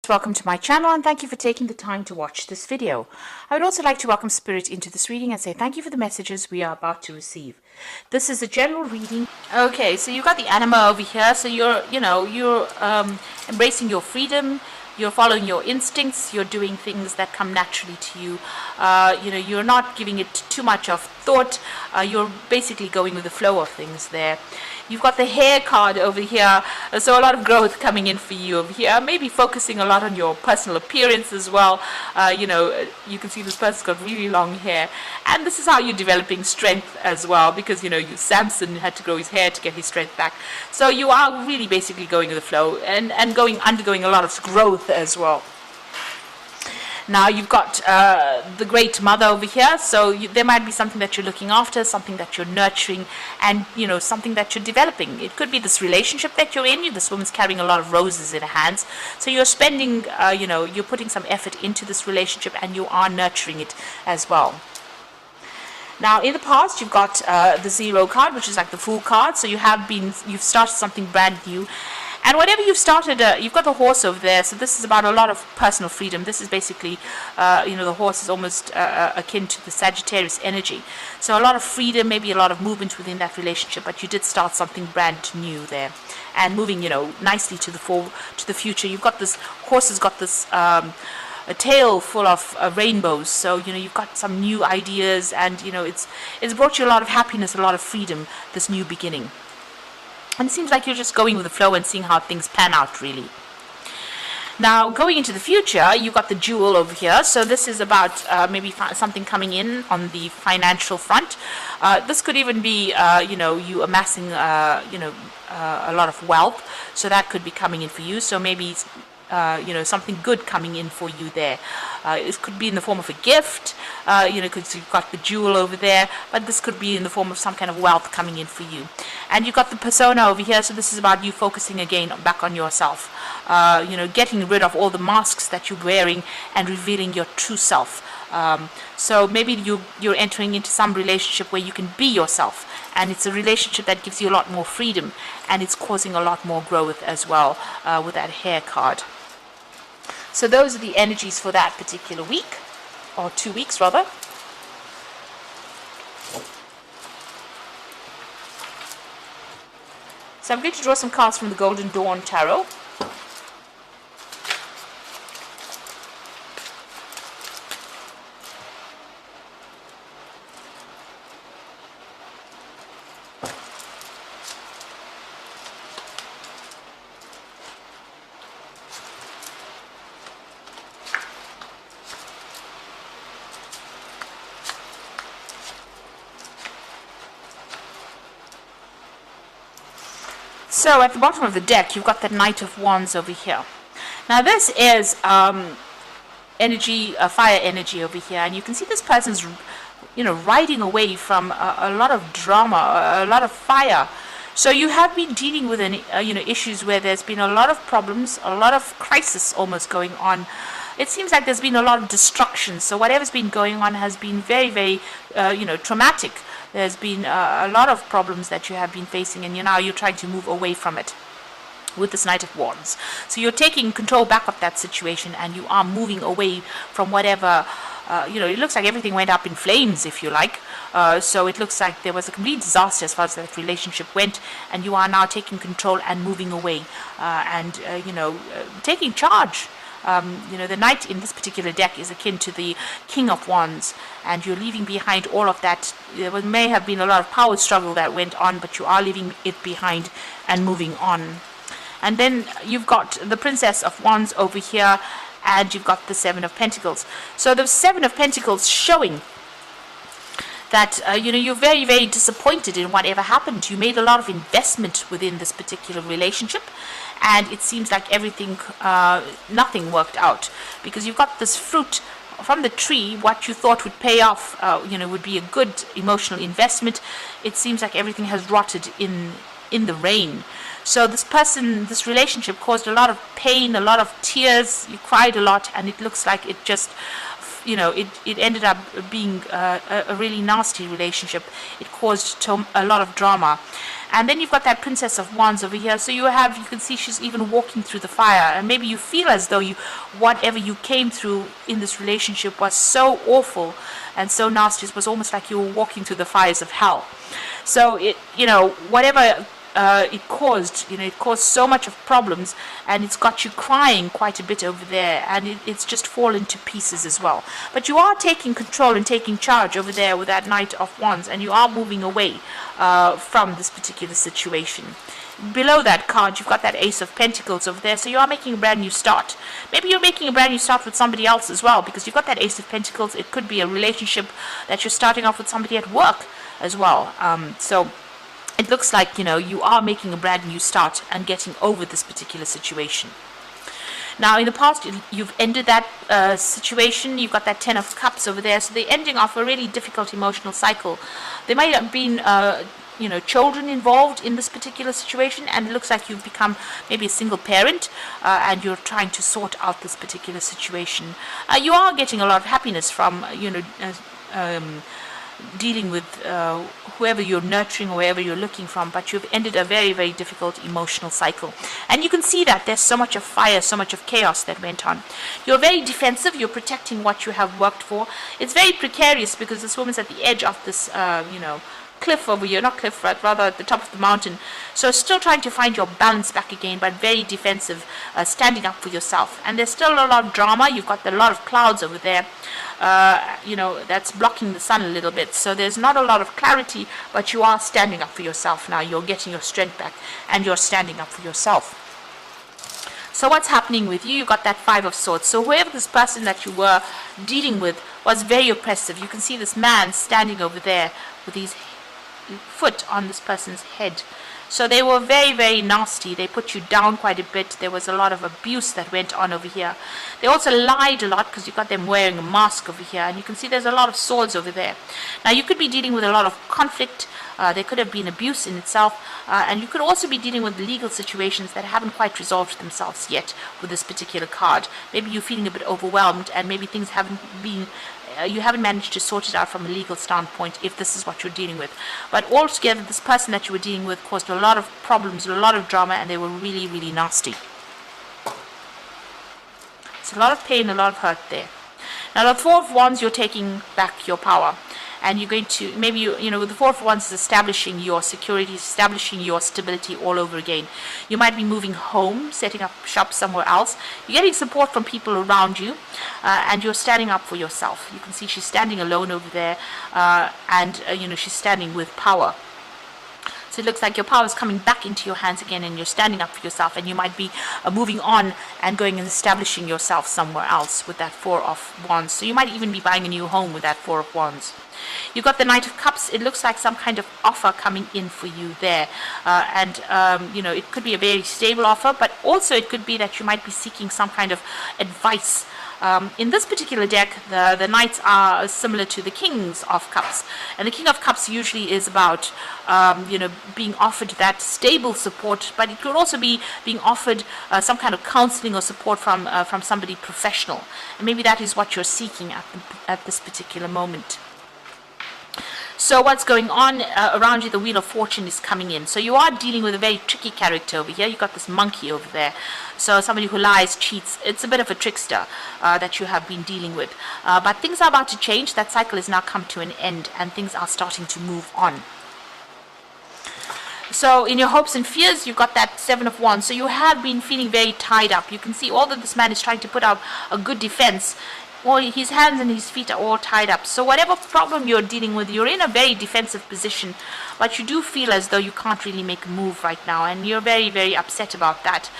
Welcome to my channel and thank you for taking the time to watch this video. I would also like to welcome Spirit into this reading and say thank you for the messages we are about to receive. This is a general reading. Okay, so you've got the anima over here, so you're embracing your freedom, you're following your instincts, you're doing things that come naturally to you. You're not giving it too much of thought, you're basically going with the flow of things there. You've got the hair card over here, so a lot of growth coming in for you over here. Maybe focusing a lot on your personal appearance as well. You can see this person's got really long hair, and this is how you're developing strength as well, because Samson had to grow his hair to get his strength back. So you are really basically going with the flow and undergoing a lot of growth as well. Now you've got the Great Mother over here, so there might be something that you're looking after, something that you're nurturing, and something that you're developing. It could be this relationship that you're in. This woman's carrying a lot of roses in her hands, so you're spending, you're putting some effort into this relationship, and you are nurturing it as well. Now, in the past, you've got the Zero card, which is like the Fool card. So you've started something brand new. And whatever you've started, you've got the horse over there. So this is about a lot of personal freedom. This is basically, the horse is almost akin to the Sagittarius energy. So a lot of freedom, maybe a lot of movement within that relationship. But you did start something brand new there, and moving, nicely to the future. You've got this horse has got this. A tail full of rainbows, so you've got some new ideas, and it's brought you a lot of happiness, a lot of freedom, this new beginning. And it seems like you're just going with the flow and seeing how things pan out, really. Now, going into the future, you've got the Jewel over here. So this is about maybe something coming in on the financial front. This could even be, you amassing, a lot of wealth. So that could be coming in for you. So maybe something good coming in for you there. It could be in the form of a gift, because you've got the jewel over there, but this could be in the form of some kind of wealth coming in for you. And you've got the persona over here, so this is about you focusing again back on yourself, getting rid of all the masks that you're wearing and revealing your true self. So maybe you're entering into some relationship where you can be yourself, and it's a relationship that gives you a lot more freedom, and it's causing a lot more growth as well, with that hair card. So those are the energies for that particular week, or 2 weeks rather. So I'm going to draw some cards from the Golden Dawn Tarot. So at the bottom of the deck, you've got the Knight of Wands over here. Now this is energy, fire energy over here, and you can see this person's, riding away from a lot of drama, a lot of fire. So you have been dealing with issues where there's been a lot of problems, a lot of crisis almost going on. It seems like there's been a lot of destruction. So whatever's been going on has been very, very, traumatic. There's been a lot of problems that you have been facing, and now you're trying to move away from it with this Knight of Wands. So you're taking control back of that situation, and you are moving away from whatever, it looks like everything went up in flames, if you like. So it looks like there was a complete disaster as far as that relationship went, and you are now taking control and moving away, and taking charge. The Knight in this particular deck is akin to the King of Wands, and you're leaving behind all of that. There may have been a lot of power struggle that went on, but you are leaving it behind and moving on. And then you've got the Princess of Wands over here, and you've got the Seven of Pentacles. So the Seven of Pentacles showing that you're very, very disappointed in whatever happened. You made a lot of investment within this particular relationship, and it seems like everything, nothing worked out, because you've got this fruit from the tree. What you thought would pay off, would be a good emotional investment. It seems like everything has rotted in the rain. So this relationship caused a lot of pain, a lot of tears. You cried a lot, and it looks like it just it ended up being a really nasty relationship. It caused a lot of drama. And then you've got that Princess of Wands over here. So you can see she's even walking through the fire. And maybe you feel as though whatever you came through in this relationship was so awful and so nasty. It was almost like you were walking through the fires of hell. So whatever it caused so much of problems, and it's got you crying quite a bit over there, and it's just fallen to pieces as well. But you are taking control and taking charge over there with that Knight of Wands, and you are moving away from this particular situation. Below that card, you've got that Ace of Pentacles over there, so you are making a brand new start. Maybe you're making a brand new start with somebody else as well, because you've got that Ace of Pentacles. It could be a relationship that you're starting off with somebody at work as well. So it looks like, you are making a brand new start and getting over this particular situation. Now, in the past, you've ended that situation. You've got that Ten of Cups over there. So they're ending off a really difficult emotional cycle. There might have been, children involved in this particular situation. And it looks like you've become maybe a single parent. And you're trying to sort out this particular situation. You are getting a lot of happiness from, dealing with whoever you're nurturing or wherever you're looking from, but you've ended a very, very difficult emotional cycle. And you can see that there's so much of fire, so much of chaos that went on. You're very defensive. You're protecting what you have worked for. It's very precarious because this woman's at the edge of this, cliff over here, not cliff, but rather at the top of the mountain. So still trying to find your balance back again, but very defensive, standing up for yourself. And there's still a lot of drama. You've got a lot of clouds over there, that's blocking the sun a little bit. So there's not a lot of clarity, but you are standing up for yourself now. You're getting your strength back, and you're standing up for yourself. So what's happening with you? You got that Five of Swords. So whoever this person that you were dealing with was very oppressive. You can see this man standing over there with his foot on this person's head. So they were very, very nasty. They put you down quite a bit. There was a lot of abuse that went on over here. They also lied a lot because you got them wearing a mask over here. And you can see there's a lot of swords over there. Now, you could be dealing with a lot of conflict. There could have been abuse in itself. And you could also be dealing with legal situations that haven't quite resolved themselves yet with this particular card. Maybe you're feeling a bit overwhelmed, and maybe things haven't been you haven't managed to sort it out from a legal standpoint if this is what you're dealing with. But altogether, this person that you were dealing with caused a lot of problems, a lot of drama, and they were really, really nasty. It's a lot of pain, a lot of hurt there. Now, the Four of Wands, you're taking back your power. And you're going to, maybe, with the Four of Wands is establishing your security, establishing your stability all over again. You might be moving home, setting up shop somewhere else. You're getting support from people around you, and you're standing up for yourself. You can see she's standing alone over there, and she's standing with power. So it looks like your power is coming back into your hands again, and you're standing up for yourself, and you might be moving on and going and establishing yourself somewhere else with that Four of Wands. So you might even be buying a new home with that Four of Wands. You've got the Knight of Cups. It looks like some kind of offer coming in for you there. It could be a very stable offer, but also it could be that you might be seeking some kind of advice. In this particular deck, the Knights are similar to the Kings of Cups. And the King of Cups usually is about, being offered that stable support, but it could also be being offered some kind of counseling or support from somebody professional. And maybe that is what you're seeking at this particular moment. So what's going on around you? The Wheel of Fortune is coming in. So you are dealing with a very tricky character over here. You've got this monkey over there. So somebody who lies, cheats. It's a bit of a trickster that you have been dealing with. But things are about to change. That cycle has now come to an end, and things are starting to move on. So in your hopes and fears, you've got that Seven of Wands. So you have been feeling very tied up. You can see all that this man is trying to put up a good defense. Well, his hands and his feet are all tied up. So whatever problem you're dealing with, you're in a very defensive position, but you do feel as though you can't really make a move right now, and you're very, very upset about that.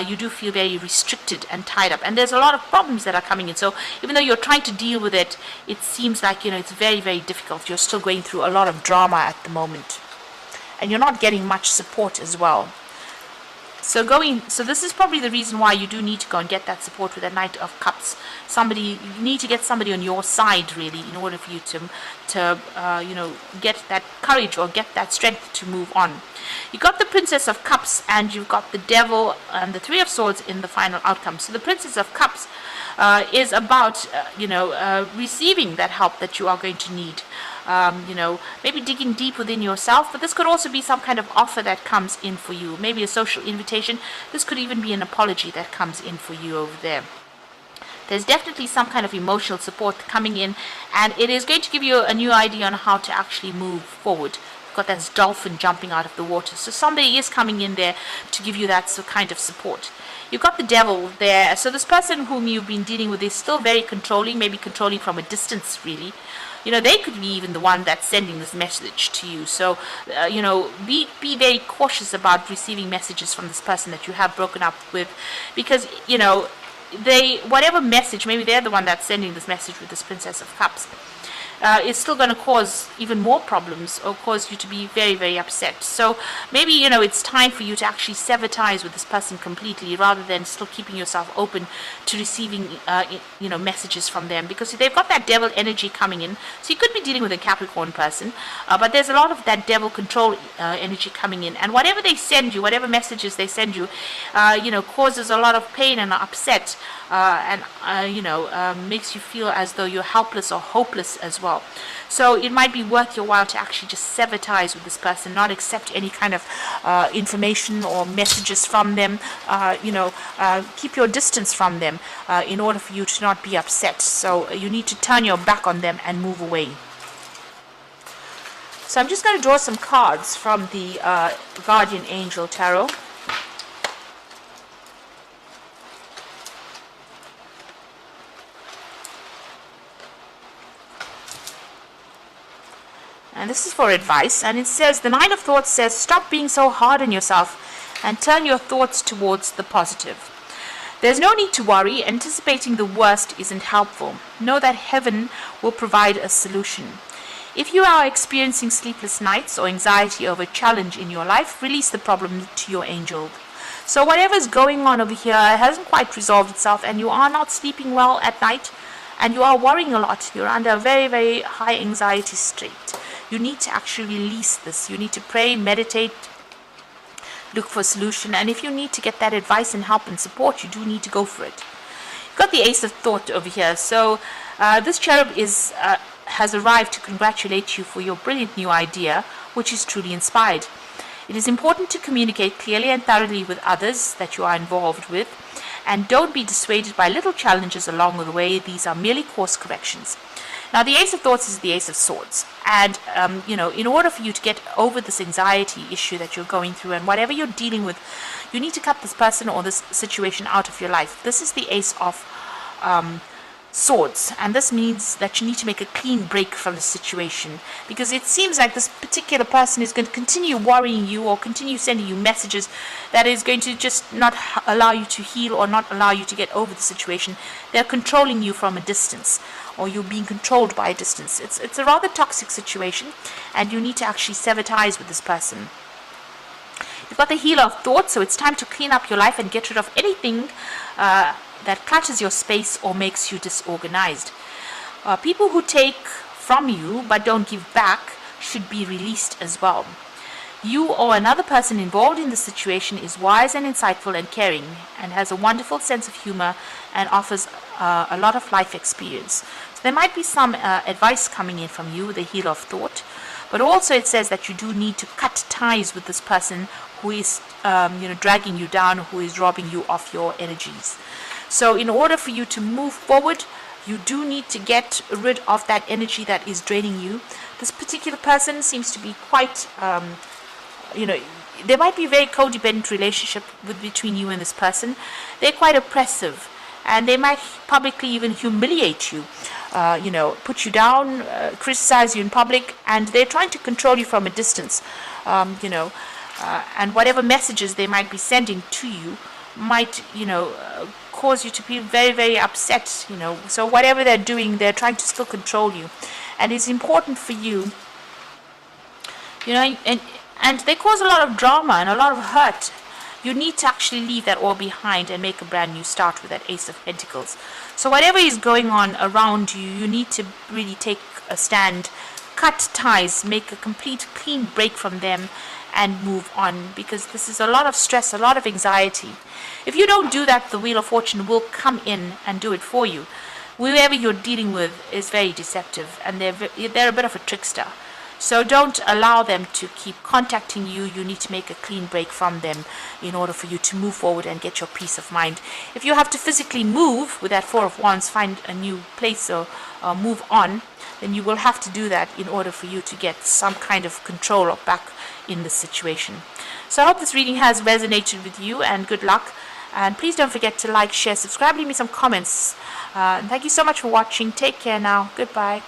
You do feel very restricted and tied up, and there's a lot of problems that are coming in. So even though you're trying to deal with it, it seems like, it's very, very difficult. You're still going through a lot of drama at the moment, and you're not getting much support as well. So this is probably the reason why you do need to go and get that support with a Knight of Cups. You need to get somebody on your side, really, in order for you to get that courage or get that strength to move on. You got the Princess of Cups, and you've got the Devil and the Three of Swords in the final outcome. So the Princess of Cups is about receiving that help that you are going to need. Maybe digging deep within yourself, but this could also be some kind of offer that comes in for you, maybe a social invitation. This could even be an apology that comes in for you over there. There's definitely some kind of emotional support coming in, and it is going to give you a new idea on how to actually move forward. You've got that dolphin jumping out of the water, so somebody is coming in there to give you that kind of support. You've got the Devil there, so this person whom you've been dealing with is still very controlling, maybe controlling from a distance, really. They could be even the one that's sending this message to you. So, be very cautious about receiving messages from this person that you have broken up with, because, whatever message, maybe they're the one that's sending this message with this Princess of Cups, is still going to cause even more problems or cause you to be very, very upset. So maybe, it's time for you to actually sever ties with this person completely, rather than still keeping yourself open to receiving, messages from them, because they've got that devil energy coming in. So you could be dealing with a Capricorn person, but there's a lot of that devil control energy coming in. And whatever they send you, whatever messages they send you, causes a lot of pain and upset, and makes you feel as though you're helpless or hopeless as well. So it might be worth your while to actually just sever ties with this person, not accept any kind of information or messages from them. Keep your distance from them in order for you to not be upset. So you need to turn your back on them and move away. So I'm just going to draw some cards from the Guardian Angel Tarot. And this is for advice, and it says, the Nine of Thoughts says, stop being so hard on yourself and turn your thoughts towards the positive. There's no need to worry. Anticipating the worst isn't helpful. Know that heaven will provide a solution. If you are experiencing sleepless nights or anxiety over a challenge in your life, release the problem to your angel. So whatever's going on over here hasn't quite resolved itself, and you are not sleeping well at night, and you are worrying a lot. You're under a very, very high anxiety state. You need to actually release this. You need to pray, meditate, look for a solution. And if you need to get that advice and help and support, you do need to go for it. You've got the Ace of Thought over here. So this cherub has arrived to congratulate you for your brilliant new idea, which is truly inspired. It is important to communicate clearly and thoroughly with others that you are involved with, and don't be dissuaded by little challenges along the way. These are merely course corrections. Now, the Ace of Thoughts is the Ace of Swords. And, in order for you to get over this anxiety issue that you're going through and whatever you're dealing with, you need to cut this person or this situation out of your life. This is the Ace of Swords. And this means that you need to make a clean break from the situation, because it seems like this particular person is going to continue worrying you or continue sending you messages that is going to just not allow you to heal or not allow you to get over the situation. They're controlling you from a distance, or you're being controlled by a distance. It's a rather toxic situation, and you need to actually sever ties with this person. You've got the Healer of Thought, so it's time to clean up your life and get rid of anything that clutters your space or makes you disorganized. People who take from you but don't give back should be released as well. You or another person involved in the situation is wise and insightful and caring, and has a wonderful sense of humor and offers a lot of life experience. So there might be some advice coming in from you, the Healer of Thought, but also it says that you do need to cut ties with this person who is dragging you down, who is robbing you of your energies. So in order for you to move forward, you do need to get rid of that energy that is draining you. This particular person seems to be quite, there might be a very codependent relationship between you and this person. They're quite oppressive, and they might publicly even humiliate you, put you down, criticize you in public, and they're trying to control you from a distance, and whatever messages they might be sending to you might, cause you to be very, very upset, So whatever they're doing, they're trying to still control you. And it's important for you, and they cause a lot of drama and a lot of hurt. You need to actually leave that all behind and make a brand new start with that Ace of Pentacles. So whatever is going on around you, you need to really take a stand, cut ties, make a complete clean break from them, and move on, because this is a lot of stress, a lot of anxiety. If you don't do that, the Wheel of Fortune will come in and do it for you. Whoever you're dealing with is very deceptive, and they're a bit of a trickster. So don't allow them to keep contacting you. You need to make a clean break from them in order for you to move forward and get your peace of mind. If you have to physically move with that Four of Wands, find a new place or move on, then you will have to do that in order for you to get some kind of control or back in the situation. So I hope this reading has resonated with you, and good luck. And please don't forget to like, share, subscribe, leave me some comments. And thank you so much for watching. Take care now. Goodbye.